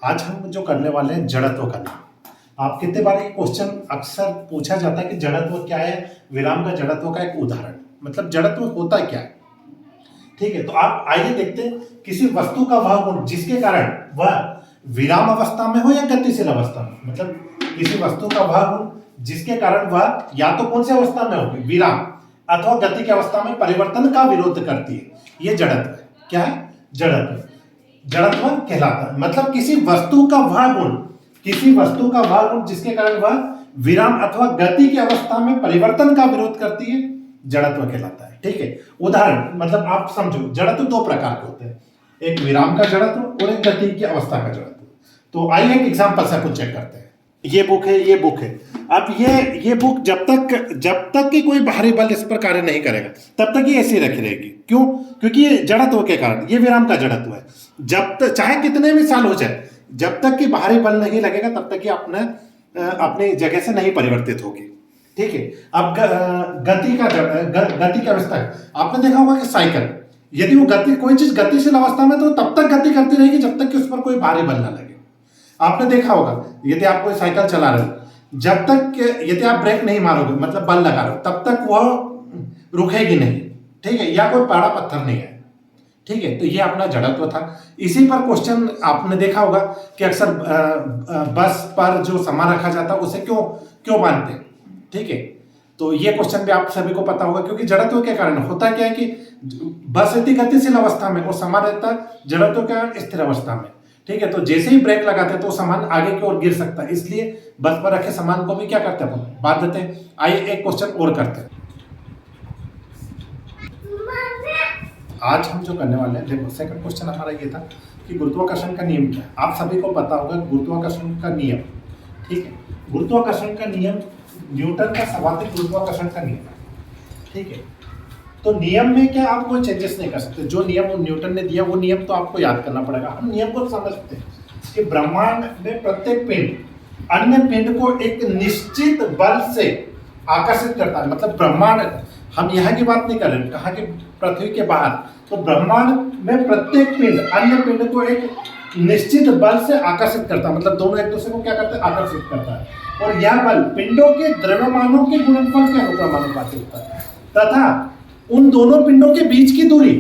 आज हम जो करने वाले हैं जड़त्व का नाम। आप कितने बार ये क्वेश्चन अक्सर पूछा जाता है कि जड़त्व क्या है, विराम का जड़त्व का एक उदाहरण, मतलब जड़त्व होता क्या है। ठीक है, तो आप आइए देखते हैं किसी वस्तु का वह गुण जिसके कारण वह विराम अवस्था में हो या गतिशील अवस्था में, मतलब किसी वस्तु का वह गुण जिसके कारण वह या तो कौन सी अवस्था में होगी, विराम अथवा गति की अवस्था में परिवर्तन का विरोध करती है, ये जड़त्व है। क्या है? जड़त्व। जड़त्व कहलाता है मतलब किसी वस्तु का वह गुण, किसी वस्तु का वह गुण जिसके कारण वह विराम अथवा गति की अवस्था में परिवर्तन का विरोध करती है, जड़त्व कहलाता है। ठीक है, उदाहरण मतलब आप समझो, जड़त्व दो प्रकार के होते हैं, एक विराम का जड़त्व और एक गति की अवस्था का जड़त्व। तो आइए एक एग्जांपल से कुछ चेक करते हैं। ये बुक है, ये बुक है। अब ये बुक जब तक कि कोई बाहरी बल इस पर कार्य नहीं करेगा तब तक ये ऐसी रखी रहेगी। क्यों? क्योंकि ये जड़त्व के कारण, ये विराम का जड़त्व है। जब तक चाहे कितने भी साल हो जाए, जब तक कि बाहरी बल नहीं लगेगा तब तक ये अपने जगह से नहीं परिवर्तित होगी। ठीक है, अब गति की अवस्था है। आपने देखा होगा कि साइकिल, यदि वो कोई चीज गतिशील अवस्था में तो तब तक गति करती रहेगी जब तक कि उस पर कोई भारी बल ना लगे। आपने देखा होगा यदि आप कोई साइकिल चला रहे हो, जब तक यदि आप ब्रेक नहीं मारोगे मतलब बल लगा रहे हो तब तक वह रुकेगी नहीं। ठीक है, या कोई पहाड़ा पत्थर नहीं है। ठीक है, तो ये अपना जड़त्व था। इसी पर क्वेश्चन आपने देखा होगा कि अक्सर बस पर जो सामान रखा जाता है उसे क्यों बांधते हैं। ठीक है, तो ये क्वेश्चन भी आप सभी को पता होगा, क्योंकि जड़त्व के कारण होता क्या है कि बस रहती गतिशील अवस्था में और सामान रहता जड़त्व के कारण स्थिर अवस्था में। ठीक है, तो जैसे ही ब्रेक लगाते हैं तो सामान आगे की ओर गिर सकता है, इसलिए बस पर रखे सामान को भी क्या करते हैं, बांध देते हैं। आइए एक क्वेश्चन और करते हैं। आज हम जो करने वाले हैं, देखो सेकंड क्वेश्चन हमारा ये था कि गुरुत्वाकर्षण का नियम क्या है। आप सभी को पता होगा गुरुत्वाकर्षण का नियम। ठीक है, गुरुत्वाकर्षण का नियम न्यूटन का सर्वाधिक गुरुत्वाकर्षण का नियम है। ठीक है, तो नियम में क्या आप कोई चेंजेस नहीं कर सकते। जो नियम न्यूटन ने दिया वो नियम तो आपको याद करना पड़ेगा। हम नियम को समझते हैं कि ब्रह्मांड में प्रत्येक पिंड अन्य पिंड को एक निश्चित बल से आकर्षित करता है। मतलब ब्रह्मांड, हम यहाँ की बात नहीं कर रहे, कहा कि पृथ्वी के बाहर, तो ब्रह्मांड में प्रत्येक पिंड अन्य पिंड को एक निश्चित बल से आकर्षित करता है। मतलब दोनों एक दूसरे को क्या करते हैं, आकर्षित करता है। और यह बल पिंडों के द्रव्यमानों के गुणनफल के अनुक्रमानुपाती होता है तथा उन दोनों पिंडों के बीच की दूरी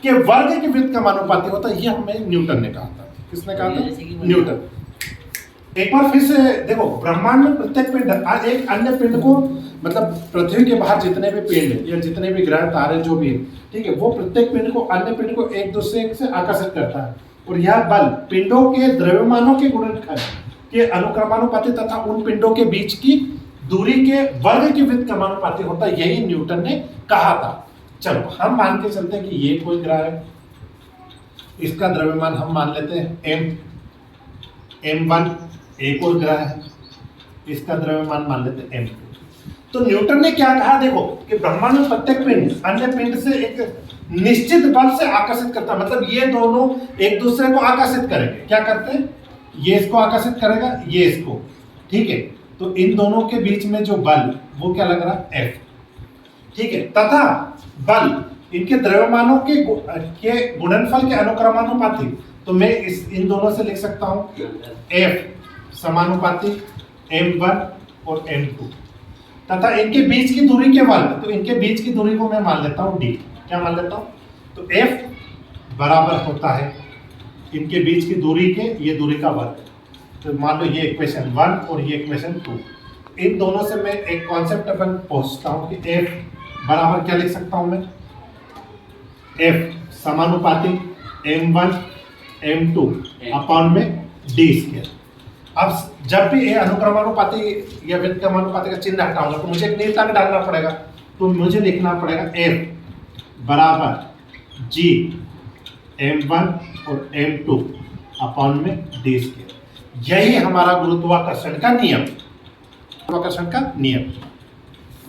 के वर्ग के वृत्त का अनुपाती होता है। यह हमें न्यूटन ने कहा था। किसने कहा था? न्यूटन। एक बार फिर से देखो, ब्रह्मांड में प्रत्येक पिंड आज एक अन्य पिंड को, मतलब पृथ्वी के बाहर जितने भी पिंड या जितने भी ग्रह तारे जो भी है, ठीक है, वो प्रत्येक पिंड को अन्य पिंड को एक दूसरे से आकर्षित करता है। और यह बल पिंडों के द्रव्यमानों के गुणनफल के अनुक्रमानुपाती तथा उन पिंडों के बीच की दूरी के वर्ग के वृत्त समानुपाती होता है। यही न्यूटन ने कहा था। चलो हम मान के चलते हैं कि ये कोई ग्रह है, इसका द्रव्यमान हम मान लेते हैं m1। एक और ग्रह है, इसका द्रव्यमान मान लेते हैं m2। तो न्यूटन ने क्या कहा, देखो कि ब्रह्मांड में प्रत्येक पिंड अन्य पिंड से एक निश्चित बल से आकर्षित करता है। मतलब ये दोनों एक दूसरे को आकर्षित करेंगे। क्या करते हैं, ये इसको आकर्षित करेगा, ये इसको। ठीक है, तो इन दोनों के बीच में जो बल वो क्या लग रहा है, F। ठीक है, तथा बल इनके द्रव्यमानों के गुणनफल के अनुक्रमानुपाती। तो मैं इन दोनों से लिख सकता हूं F समानुपाती m1 और m2 तथा इनके बीच की दूरी के वर्ग। तो इनके बीच की दूरी को मैं मान लेता हूं d। क्या मान लेता हूं? तो F बराबर होता है इनके बीच की दूरी के, ये दूरी का वर्ग। तो मान लो ये इक्वेशन 1 और ये इक्वेशन 2। इन दोनों से मैं एक कॉन्सेप्ट अपन पहुंचता हूं कि F बराबर क्या लिख सकता हूं मैं, F समानुपाती m1 m2 अपॉन में d स्क्वायर। अब जब भी अनुक्रमानुपाती या व्युत्क्रमानुपाती का चिन्ह हटाऊंगा तो मुझे एक नियतांक डालना पड़ेगा। तो मुझे लिखना पड़ेगा F बराबर g m1 और m2 अपॉन में d स्क्वायर। यही हमारा गुरुत्वाकर्षण का नियम, गुरुत्वाकर्षण का नियम।